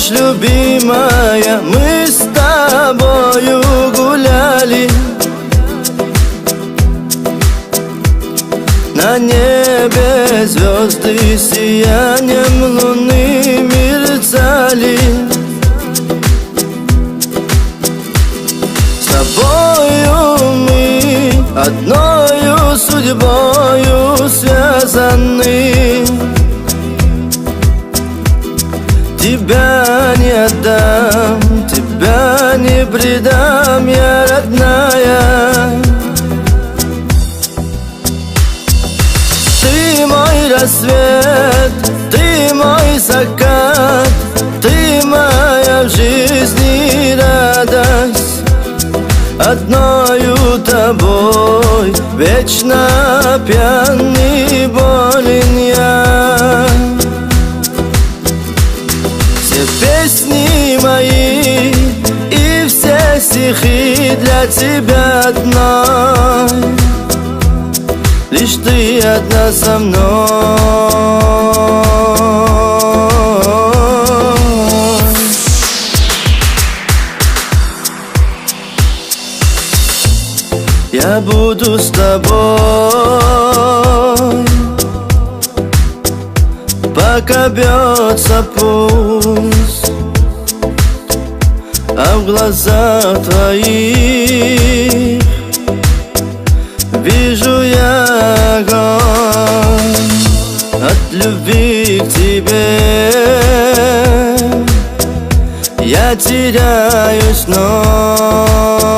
помнишь, любимая, мы с тобою гуляли, на небе звезды сиянием луны мерцали. С тобою мы одною судьбою связаны. Тебя не отдам, тебя не предам, я родная. Ты мой рассвет, ты мой закат, ты моя в жизни радость. Одною тобой вечно пьяный болен я. Все песни мои и все стихи для тебя одной, лишь ты одна со мной. Я буду с тобой, пока бьется пульс, а в глазах твоих вижу я огонь от любви к тебе. Я теряюсь вновь.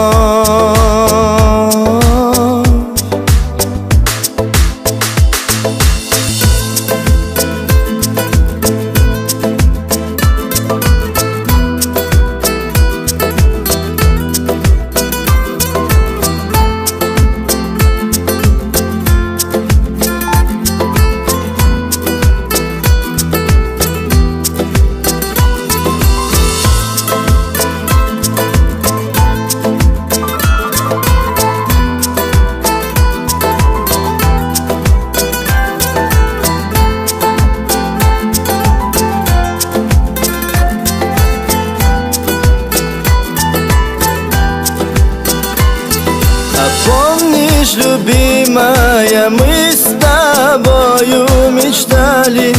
Помнишь, любимая, мы с тобою мечтали,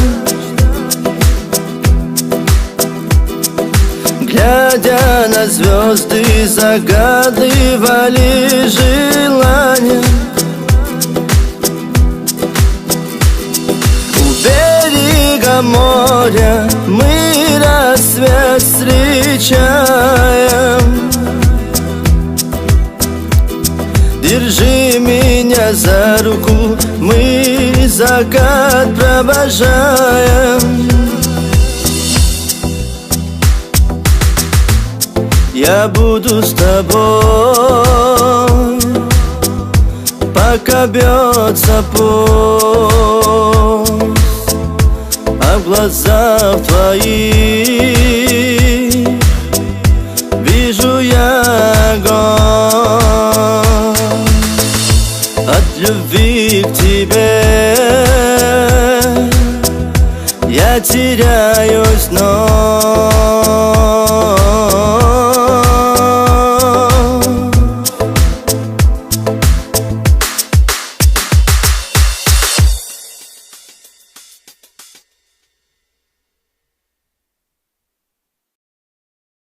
глядя на звезды, загадывали желания. У берега моря мы рассвет встречаем. Держи меня за руку, мы закат провожаем. Я буду с тобой, пока бьется пульс, а в глазах твоих вижу я огонь от любви к тебе. Я теряюсь вновь.